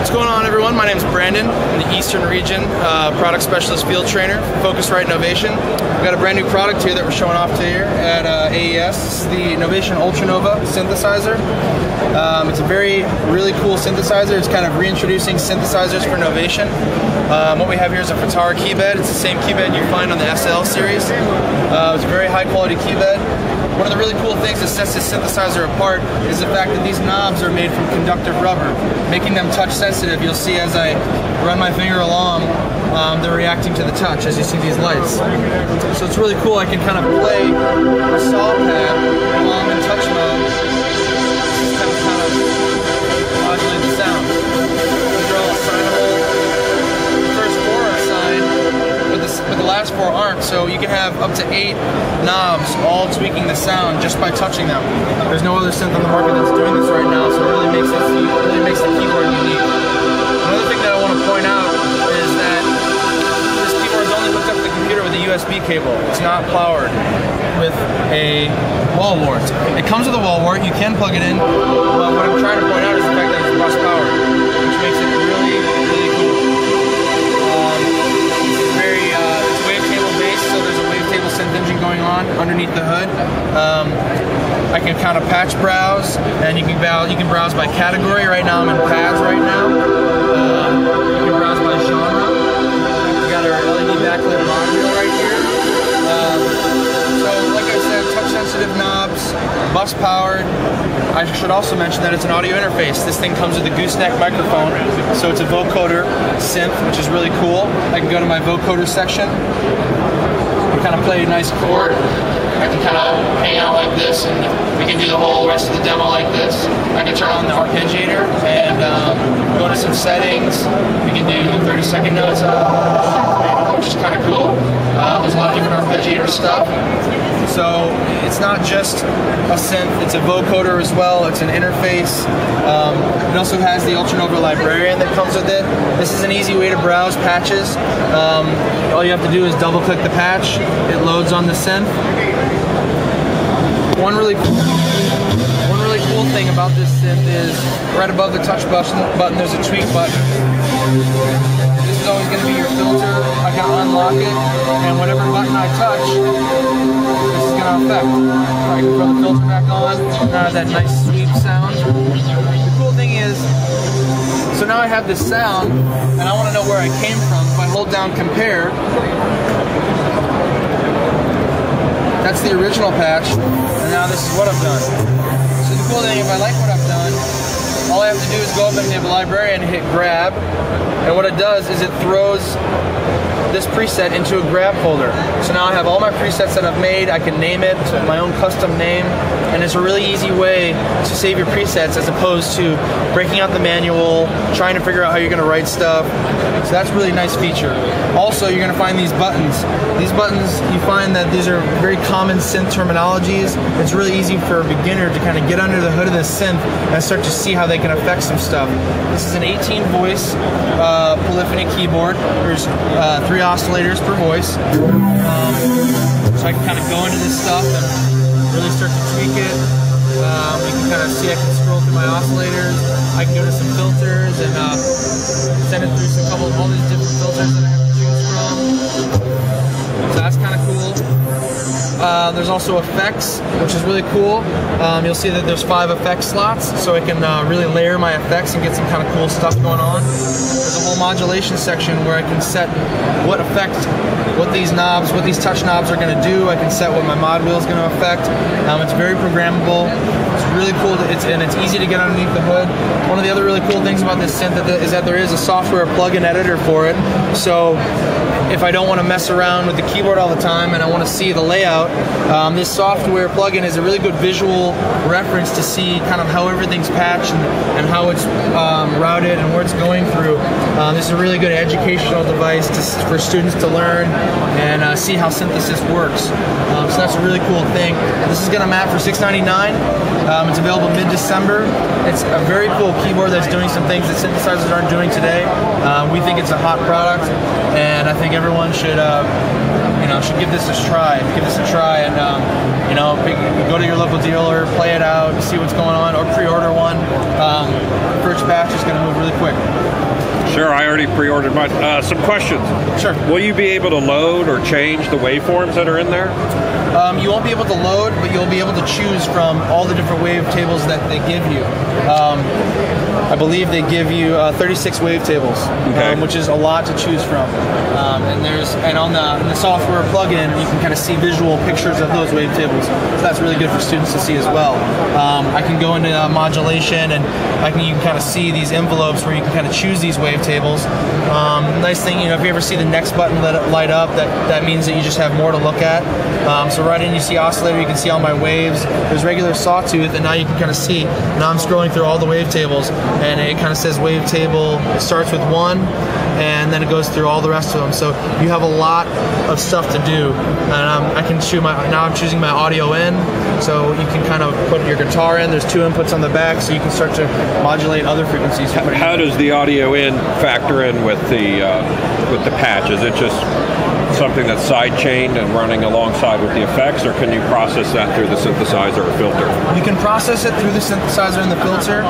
What's going on, everyone? My name is Brandon. I'm the Eastern Region Product Specialist Field Trainer for Focusrite Novation. We've got a brand new product here that we're showing off to here at AES. This is the Novation UltraNova synthesizer. It's a really cool synthesizer. It's kind of reintroducing synthesizers for Novation. What we have here is a Fitara keybed. It's the same keybed you find on the SL series. It's a very high quality keybed. One of the really cool things that sets this synthesizer apart is the fact that these knobs are made from conductive rubber, making them touch sensitive. You'll see as I run my finger along, they're reacting to the touch as you see these lights. So it's really cool. I can kind of play a saw pad while I'm in touch mode. This is kind of modulate the sound. These are all assignable. The first four are assigned, but the last four aren't. So you can have up to 8 knobs all tweaking the sound just by touching them. There's no other synth on the market that's doing this right now, so it really makes the keyboard unique. Another thing that I want to point out is that this keyboard is only hooked up to the computer with a USB cable. It's not powered with a wall wart. It comes with a wall wart. You can plug it in, but what I'm trying to point out is the fact that it's bus powered, which makes it really cool. It's wavetable based, so there's a wavetable synth engine going on underneath the hood. I can kind of patch browse, and you can browse by category. Right now I'm in pads right now. You can browse by genre. We got our LED backlit module right here. So like I said, touch sensitive knobs, bus powered. I should also mention that it's an audio interface. This thing comes with a gooseneck microphone, so it's a vocoder synth, which is really cool. I can go to my vocoder section and kind of play a nice chord. I can kind of hang out like this, and we can do the whole rest of the demo like this. I can turn on the arpeggiator and go to some settings. We can do 30-second notes, which is kind of cool. There's a lot of different arpeggiator stuff. So it's not just a synth, it's a vocoder as well. It's an interface. It also has the UltraNova librarian that comes with it. This is an easy way to browse patches. All you have to do is double click the patch. It loads on the synth. One really cool thing about this synth is right above the touch button there's a tweak button. This is always going to be your filter. I can unlock it, and whatever button I touch, this is going to affect. I can throw the filter back on, that nice sweep sound. The cool thing is, so now I have this sound, and I want to know where I came from. If I hold down compare, that's the original patch, and now this is what I've done. So the cool thing, if I like what I've done, all I have to do is go up in the librarian and hit grab, and what it does is it throws this preset into a grab folder. So now I have all my presets that I've made. I can name it, so my own custom name, and it's a really easy way to save your presets as opposed to breaking out the manual, trying to figure out how you're going to write stuff. So that's a really nice feature. Also, you're going to find these buttons. These buttons, you find that these are very common synth terminologies. It's really easy for a beginner to kind of get under the hood of this synth and start to see how they can affect some stuff. This is an 18-voice polyphony keyboard. There's 3 oscillators per voice. So I can kind of go into this stuff and really start to tweak it. You can kind of see I can scroll through my oscillators. I can go to some filters and send it through all these different filters that I have to choose from. So that's kind of cool. There's also effects, which is really cool. You'll see that there's 5 effect slots, so I can really layer my effects and get some kind of cool stuff going on. There's a whole modulation section where I can set what effect, what these touch knobs are going to do. I can set what my mod wheel is going to affect. It's very programmable. It's really cool, and it's easy to get underneath the hood. One of the other really cool things about this synth is that there is a software plugin editor for it. So if I don't want to mess around with the keyboard all the time and I want to see the layout, this software plugin is a really good visual reference to see kind of how everything's patched and how it's routed and where it's going through. This is a really good educational device for students to learn and see how synthesis works. So that's a really cool thing. This is going to map for $6.99. It's available mid-December. It's a very cool keyboard that's doing some things that synthesizers aren't doing today. We think it's a hot product, and I think everyone should should give this a try. And go to your local dealer, play it out, see what's going on, or pre-order one. First batch is going to move really quick. Sure, I already pre-ordered mine. Some questions. Sure. Will you be able to load or change the waveforms that are in there? You won't be able to load, but you'll be able to choose from all the different wavetables that they give you. I believe they give you 36 wavetables, which is a lot to choose from. And on the software plugin, you can kind of see visual pictures of those wavetables. So that's really good for students to see as well. I can go into modulation, and you can kind of see these envelopes where you can kind of choose these wavetables. Nice thing, if you ever see the next button light up, that means that you just have more to look at. So right in, you see oscillator, you can see all my waves. There's regular sawtooth, and now you can kind of see. Now I'm scrolling through all the wavetables, and it kind of says wavetable starts with 1, and then it goes through all the rest of them. So you have a lot of stuff to do. And I can choose now I'm choosing my audio in, so you can kind of put your guitar in. There's 2 inputs on the back, so you can start to modulate other frequencies. How does the audio in factor in with the patch? Is it just something that's side-chained and running alongside with the effects, or can you process that through the synthesizer or filter? You can process it through the synthesizer and the filter.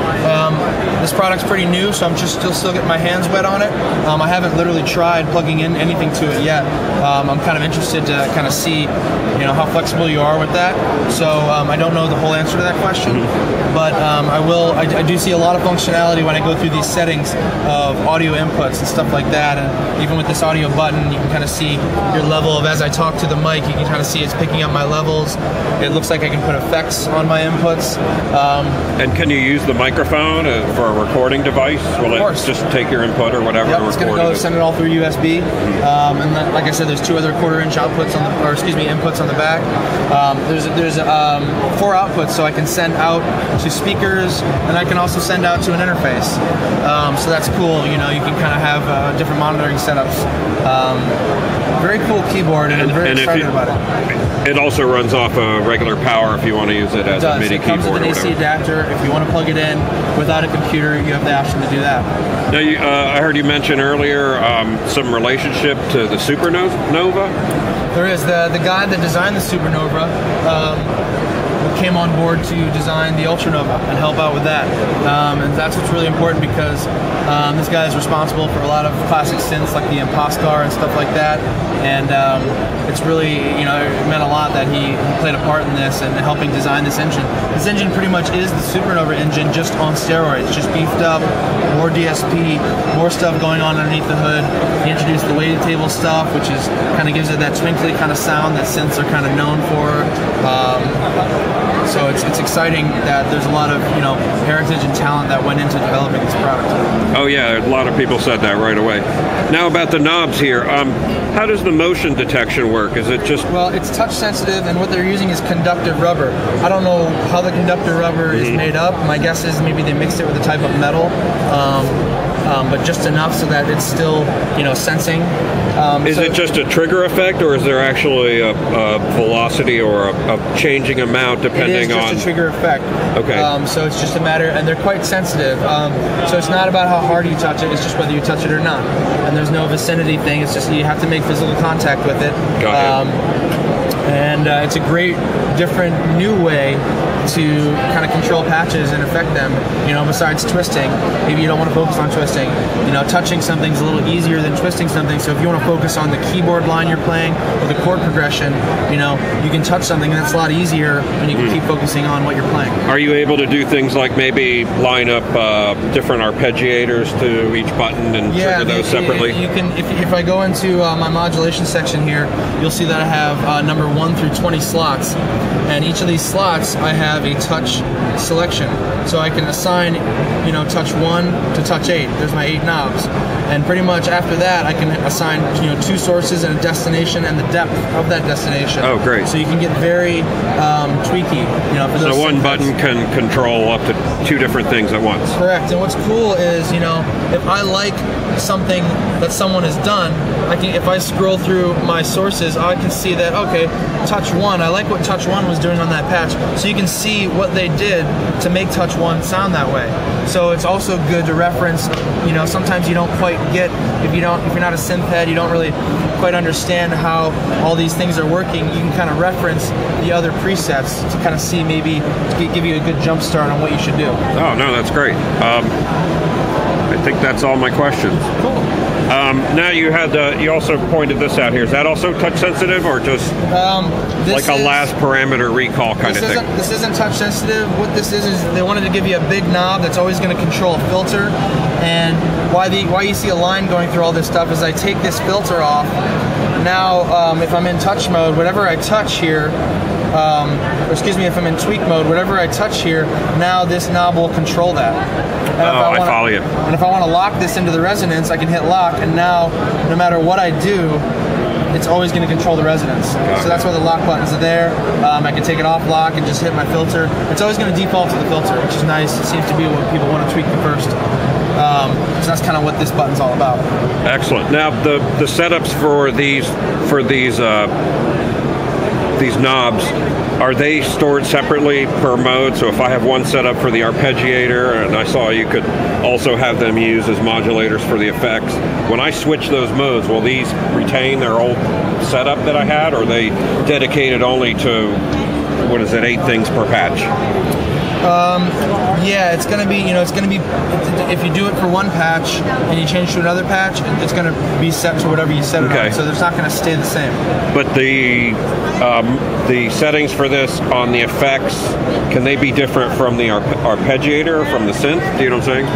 This product's pretty new, so I'm just still getting my hands wet on it. I haven't literally tried plugging in anything to it yet. I'm kind of interested to kind of see, how flexible you are with that. So I don't know the whole answer to that question, but I do see a lot of functionality when I go through these settings of audio inputs and stuff like that. And even with this audio button, you can kind of see your level of, as I talk to the mic, you can kind of see it's picking up my levels. It looks like I can put effects on my inputs. And can you use the microphone for a recording device? Will it just take your input or whatever? Yep, it's going to go send it all through USB. And then, like I said, there's 2 other 1/4-inch outputs inputs on the back. There's 4 outputs, so I can send out to speakers, and I can also send out to an interface. So that's cool. You can kind of have different monitoring setups. Very cool keyboard, and I'm very excited about it. It also runs off regular power if you want to use it as a MIDI keyboard. It comes with an AC adapter. If you want to plug it in without a computer, you have the option to do that. Now, I heard you mention earlier some relationship to the Supernova. There is. The guy that designed the Supernova came on board to design the UltraNova and help out with that. And that's what's really important, because this guy is responsible for a lot of classic synths like the Impostor and stuff like that. And it's really, it meant a lot that he played a part in this and helping design this engine. This engine pretty much is the Supernova engine, just on steroids, just beefed up, more DSP, more stuff going on underneath the hood. He introduced the wavetable stuff, which is kind of gives it that twinkly kind of sound that synths are kind of known for. So it's exciting that there's a lot of heritage and talent that went into developing this product. Oh yeah, a lot of people said that right away. Now about the knobs here, how does the motion detection work? Is it just... Well, it's touch sensitive, and what they're using is conductive rubber. I don't know how the conductive rubber is made up. My guess is maybe they mixed it with a type of metal, but just enough so that it's still sensing. Is it just a trigger effect, or is there actually a velocity or a changing amount depending on... It is just a trigger effect. Okay. So it's just a matter, and they're quite sensitive. So it's not about how hard you touch it, it's just whether you touch it or not. And there's no vicinity thing, it's just you have to make physical contact with it. Got it. And it's a great, different, new way to kind of control patches and affect them, besides twisting. Maybe you don't want to focus on twisting. Touching something's a little easier than twisting something, so if you want to focus on the keyboard line you're playing or the chord progression, you can touch something, and that's a lot easier when you can keep focusing on what you're playing. Are you able to do things like maybe line up different arpeggiators to each button and trigger those separately? You can, if I go into my modulation section here, you'll see that I have number 1 through 20 slots, and each of these slots I have a touch selection, so I can assign touch 1 to touch 8. There's my 8 knobs, and pretty much after that I can assign 2 sources and a destination and the depth of that destination. Oh, great. So you can get very tweaky, for those. So one button can control up to 2 different things at once. Correct. And what's cool is, if I like something that someone has done, if I scroll through my sources, I can see that, okay, touch 1, I like what touch 1 was doing on that patch. So you can see what they did to make touch 1 sound that way. So it's also good to reference, sometimes you don't quite get, if you're not a synth head, you don't really quite understand how all these things are working, you can kind of reference the other presets to kind of see, maybe to give you a good jump start on what you should do. Oh, no, that's great. I think that's all my questions. Cool. Now you also pointed this out here. Is that also touch sensitive, or just like a last parameter recall kind of thing? This isn't touch sensitive. What this is they wanted to give you a big knob that's always going to control a filter. And why you see a line going through all this stuff is I take this filter off. Now, if I'm in touch mode, whatever I touch here, or excuse me, if I'm in tweak mode, whatever I touch here, now this knob will control that. And I follow you. And if I want to lock this into the resonance, I can hit lock, and now, no matter what I do, it's always going to control the resonance. So that's why the lock buttons are there. I can take it off lock and just hit my filter. It's always going to default to the filter, which is nice. It seems to be what people want to tweak the first. So that's kind of what this button's all about. Excellent. Now the setups for these knobs, are they stored separately per mode? So if I have one set up for the arpeggiator, and I saw you could also have them used as modulators for the effects, when I switch those modes, will these retain their old setup that I had, or are they dedicated only to, what is it, 8 things per patch? Yeah, it's going to be, if you do it for one patch and you change to another patch, it's going to be set to whatever you set it on. So it's not going to stay the same. But the settings for this on the effects, can they be different from the arpeggiator or from the synth? Do you know what I'm saying?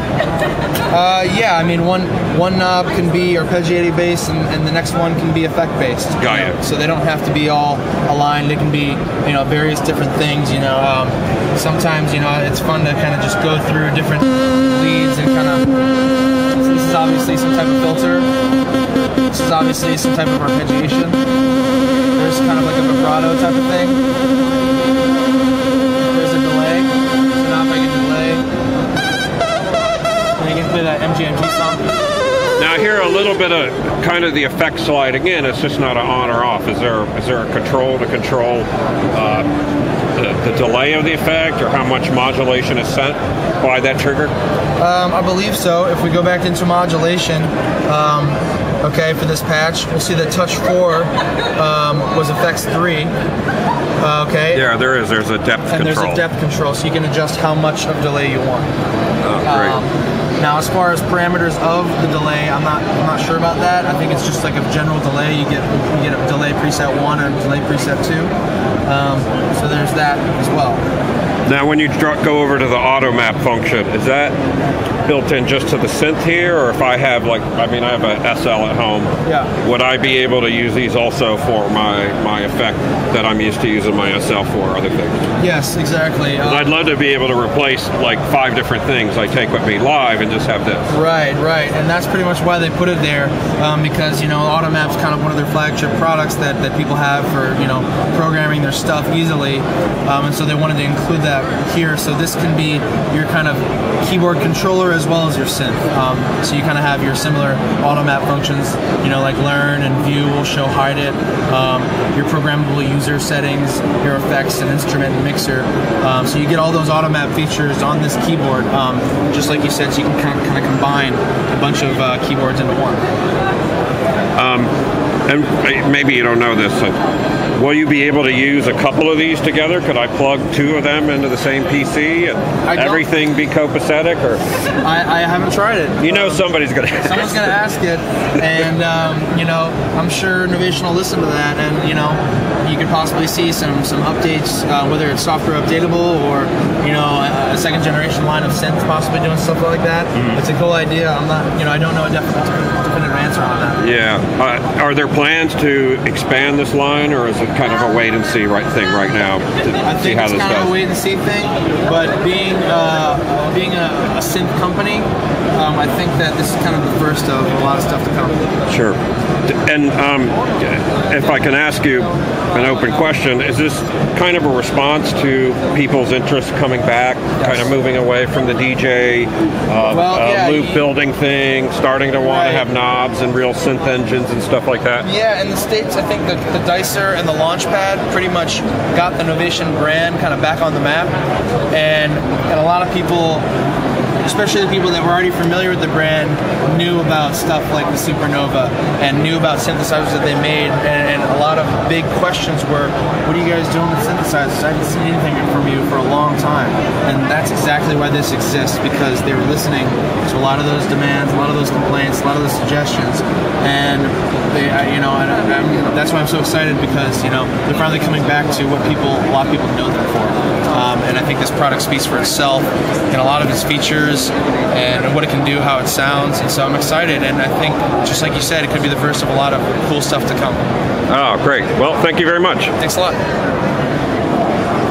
Yeah, I mean, one knob can be arpeggiator based, and the next one can be effect based. Got it. So they don't have to be all aligned. They can be, various different things. Sometimes, it's fun to kind of just go through different leads and kind of. So this is obviously some type of filter. This is obviously some type of arpeggiation. There's kind of like a vibrato type of thing. There's a delay. So now if I get delay, and you can play that MGMT song. Now I hear a little bit of kind of the effect slide. Again, it's just not an on or off. Is there a control to control the delay of the effect, or how much modulation is sent by that trigger? I believe so. If we go back into modulation, okay, for this patch, we'll see that touch 4 was effects 3. Okay. Yeah, there's a depth control. And there's a depth control, so you can adjust how much of delay you want. Oh, great. Now, as far as parameters of the delay, I'm not sure about that. I think it's just like a general delay. You get a delay preset 1 and a delay preset 2. So there's that as well. Now, when you go over to the auto map function, is that built in just to the synth here, or if I have I have a SL at home, would I be able to use these also for my effect that I'm used to using my SL for other things? Yes, exactly. I'd love to be able to replace like 5 different things I take with me live and just have this. Right, and that's pretty much why they put it there, because AutoMap's kind of one of their flagship products that people have for programming their stuff easily, and so they wanted to include that here. So this can be your kind of keyboard controller as well as your synth. So you kind of have your similar AutoMap functions, like learn and view will show hide it, your programmable user settings, your effects and instrument and mixer. So you get all those AutoMap features on this keyboard, just like you said, so you can kind of combine a bunch of keyboards into one. And maybe you don't know this, so will you be able to use a couple of these together? Could I plug 2 of them into the same PC and everything be copacetic? Or I haven't tried it. Somebody's going to ask. Someone's going to ask it, and I'm sure Novation will listen to that, and you could possibly see some updates, whether it's software updatable or a second generation line of synth possibly doing stuff like that. It's a cool idea. I'm not, I don't know a definitive answer on that. Yeah. Are there plans to expand this line, or is it kind of a wait and see thing right now to see how this goes? I think it's kind of a wait and see thing, but being a synth company, I think that this is kind of the first of a lot of stuff to come. Sure. And if I can ask you an open question, is this kind of a response to people's interest coming back, kind of moving away from the DJ loop building thing, starting to want to have knobs and real synth engines and stuff like that? Yeah, in the States, I think the Dicer and the Launchpad pretty much got the Novation brand kind of back on the map, and a lot of people especially the people that were already familiar with the brand, knew about stuff like the Supernova and knew about synthesizers that they made, and a lot of big questions were, what are you guys doing with synthesizers? I haven't seen anything from you for a long time. And that's exactly why this exists, because they were listening to a lot of those demands, a lot of those complaints, a lot of those suggestions, and they, that's why I'm so excited, because they're finally coming back to what a lot of people know them for. And I think this product speaks for itself and a lot of its features and what it can do, how it sounds, and so I'm excited, and I think, just like you said, it could be the first of a lot of cool stuff to come. Oh, great. Well, thank you very much. Thanks a lot.